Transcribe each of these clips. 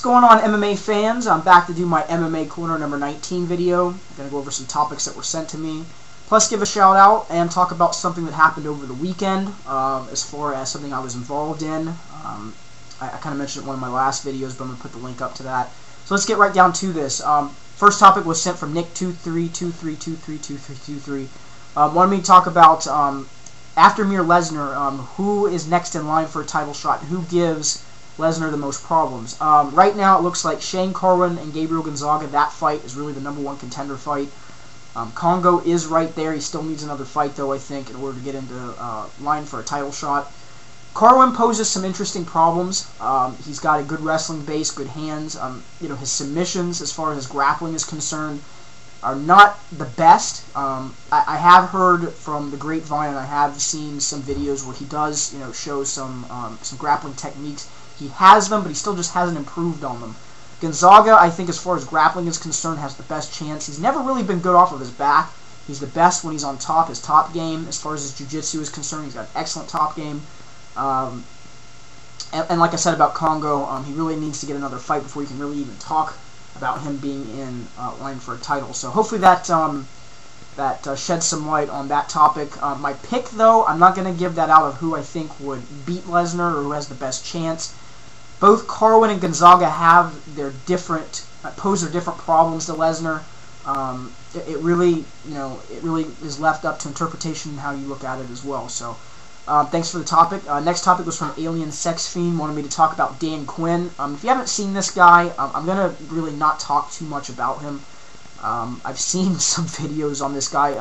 going on, MMA fans? I'm back to do my MMA Corner number 19 video. I'm going to go over some topics that were sent to me, plus give a shout out and talk about something that happened over the weekend, as far as something I was involved in. I kind of mentioned it in one of my last videos, but I'm going to put the link up to that. So let's get right down to this. First topic was sent from Nick2323232323. Wanted me to talk about after Lesnar, who is next in line for a title shot, who gives Lesnar the most problems. Right now it looks like Shane Carwin and Gabriel Gonzaga, that fight is really the #1 contender fight. Congo is right there. He still needs another fight, though, I think, in order to get into line for a title shot. Carwin poses some interesting problems. He's got a good wrestling base, good hands. His submissions, as far as his grappling is concerned, are not the best. I have heard from the grapevine, and I have seen some videos where he does, show some grappling techniques. He has them, but he still just hasn't improved on them. Gonzaga, I think, as far as grappling is concerned, has the best chance. He's never really been good off of his back. He's the best when he's on top. His top game, as far as his jiu-jitsu is concerned, he's got an excellent top game. And like I said about Congo, he really needs to get another fight before you can really even talk about him being in line for a title. So hopefully that sheds some light on that topic. My pick, though, I'm not going to give that out of who I think would beat Lesnar or who has the best chance. Both Carwin and Gonzaga have their pose their different problems to Lesnar. It really is left up to interpretation and how you look at it as well. So thanks for the topic. Next topic was from aliensexfiend. Wanted me to talk about Dan Quinn. If you haven't seen this guy, I'm going to really not talk too much about him. I've seen some videos on this guy.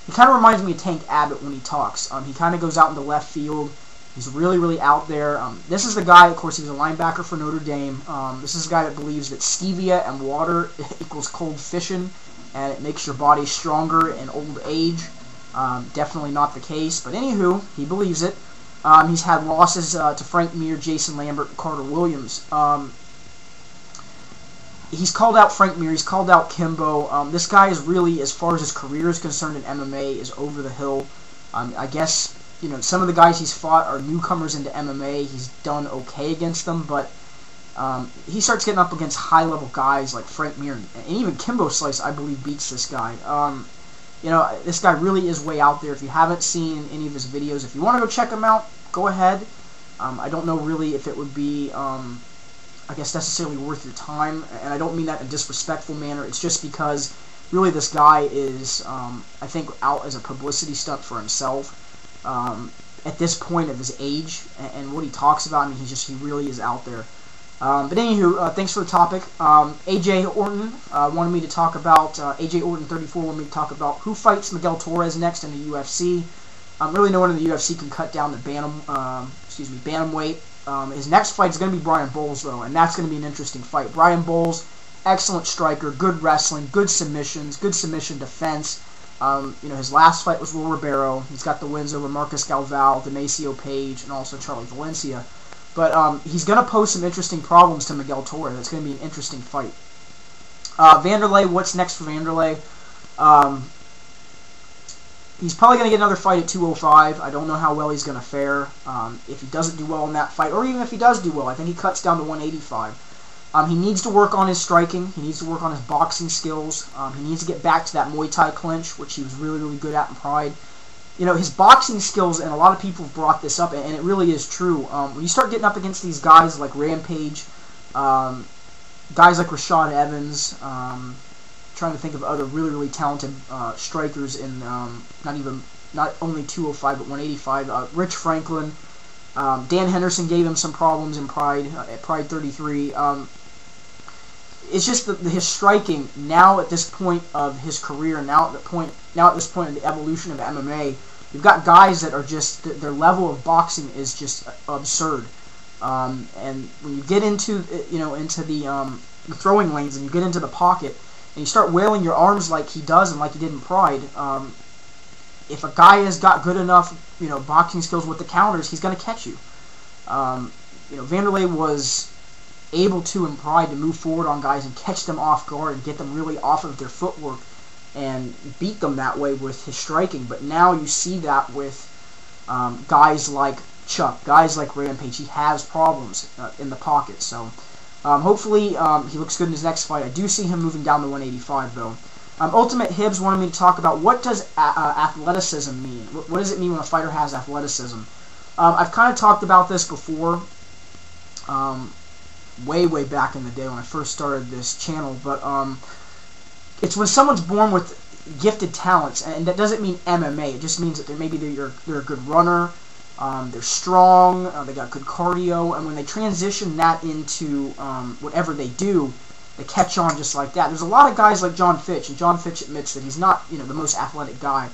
He kind of reminds me of Tank Abbott when he talks. He kind of goes out into left field. He's really, really out there. This is the guy, of course, he was a linebacker for Notre Dame. This is a guy that believes that stevia and water equals cold fishing, and it makes your body stronger in old age. Definitely not the case, but anywho, he believes it. He's had losses to Frank Mir, Jason Lambert, and Carter Williams. He's called out Frank Mir, he's called out Kimbo. This guy is really, as far as his career is concerned in MMA, is over the hill. I guess, some of the guys he's fought are newcomers into MMA. He's done okay against them, but he starts getting up against high-level guys like Frank Mir, and even Kimbo Slice, I believe, beats this guy. This guy really is way out there. If you haven't seen any of his videos, if you want to go check him out, go ahead. I don't know really if it would be, I guess, necessarily worth your time, and I don't mean that in a disrespectful manner. It's just because really this guy is, I think, out as a publicity stunt for himself. At this point of his age and what he talks about, he really is out there. But anywho, thanks for the topic. AJ Orton wanted me to talk about, AJ Orton 34 wanted me to talk about who fights Miguel Torres next in the UFC. Really no one in the UFC can cut down the bantamweight. His next fight is going to be Brian Bowles, though, and that's going to be an interesting fight. Brian Bowles, excellent striker, good wrestling, good submissions, good submission defense. His last fight was Will Ribeiro. He's got the wins over Marcus Galval, Demasio Page, and also Charlie Valencia. But he's going to pose some interesting problems to Miguel Torres. It's going to be an interesting fight. Vanderlei, what's next for Vanderlei? He's probably going to get another fight at 205. I don't know how well he's going to fare. If he doesn't do well in that fight, or even if he does do well, I think he cuts down to 185. He needs to work on his striking. He needs to work on his boxing skills. He needs to get back to that Muay Thai clinch, which he was really, really good at in Pride. His boxing skills, and a lot of people have brought this up, and it really is true. When you start getting up against these guys like Rampage, guys like Rashad Evans, trying to think of other really, really talented strikers in not only 205 but 185. Rich Franklin, Dan Henderson gave him some problems in Pride at Pride 33. It's just his striking now at this point of his career, now at this point in the evolution of MMA, you've got guys that are just, their level of boxing is just absurd. And when you get into the throwing lanes and you get into the pocket and you start wailing your arms like he does and like he did in Pride, if a guy has got good enough boxing skills with the counters, he's going to catch you. Vanderlei was able to, in Pride, to move forward on guys and catch them off guard and get them really off of their footwork and beat them that way with his striking. But now you see that with guys like Chuck, guys like Rampage. He has problems in the pocket. So Hopefully, he looks good in his next fight. I do see him moving down to 185, though. UltimateHibz wanted me to talk about what does athleticism mean? What does it mean when a fighter has athleticism? I've kind of talked about this before, way back in the day when I first started this channel, but it's when someone's born with gifted talents, and that doesn't mean MMA. It just means that they're a good runner, they're strong, they got good cardio, and when they transition that into whatever they do, they catch on just like that. There's a lot of guys like John Fitch, and John Fitch admits that he's not, the most athletic guy.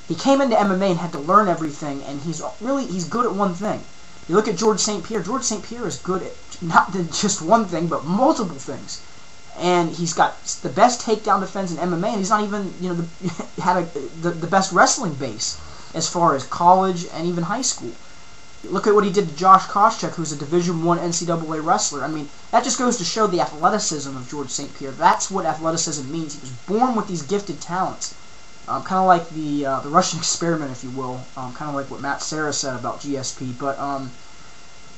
He came into MMA and had to learn everything, and he's good at one thing. You look at George St. Pierre. George St. Pierre is good at not just one thing, but multiple things. And he's got the best takedown defense in MMA, and he's not even, had the best wrestling base as far as college and even high school. Look at what he did to Josh Koscheck, who's a Division I NCAA wrestler. I mean, that just goes to show the athleticism of George St. Pierre. That's what athleticism means. He was born with these gifted talents. Kind of like the Russian experiment, if you will. Kind of like what Matt Serra said about GSP. But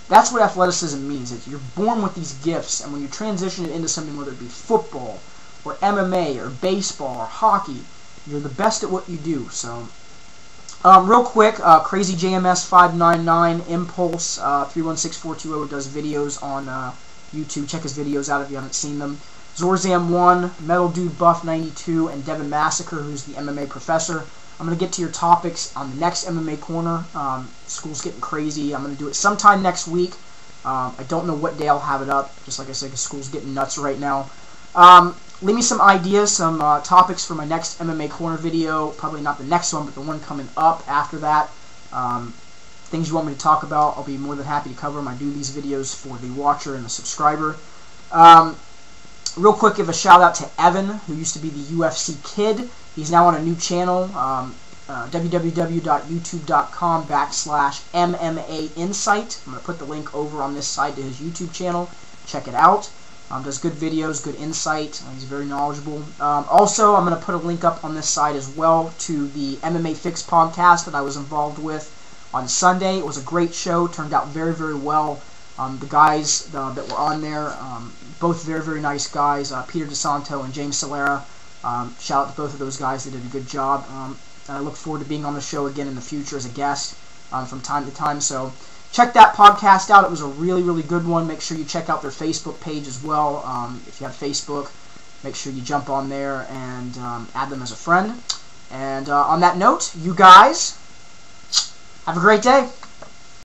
that's what athleticism means. It's you're born with these gifts, and when you transition it into something, whether it be football or MMA or baseball or hockey, you're the best at what you do. So, real quick, Crazy JMS 599 Impulse 316420 does videos on YouTube. Check his videos out if you haven't seen them. Zorzam1, Metal Dude Buff 92, and Devin Massacre, who's the MMA professor. I'm going to get to your topics on the next MMA Corner. School's getting crazy. I'm going to do it sometime next week. I don't know what day I'll have it up, just like I said, because school's getting nuts right now. Leave me some ideas, some topics for my next MMA Corner video. Probably not the next one, but the one coming up after that. Things you want me to talk about, I'll be more than happy to cover them. I do these videos for the watcher and the subscriber. Real quick, give a shout out to Evan, who used to be the UFCKid. He's now on a new channel, www.youtube.com/MMA Insight. I'm going to put the link over on this side to his YouTube channel. Check it out. Does good videos, good insight. He's very knowledgeable. Also, I'm going to put a link up on this side as well to the MMA Fix podcast that I was involved with on Sunday. It was a great show. Turned out very, very well. The guys that were on there, both very, very nice guys, Peter DeSanto and James Solera. Shout out to both of those guys. They did a good job. And I look forward to being on the show again in the future as a guest from time to time. So check that podcast out. It was a really, really good one. Make sure you check out their Facebook page as well. If you have Facebook, make sure you jump on there and add them as a friend. And on that note, you guys, have a great day.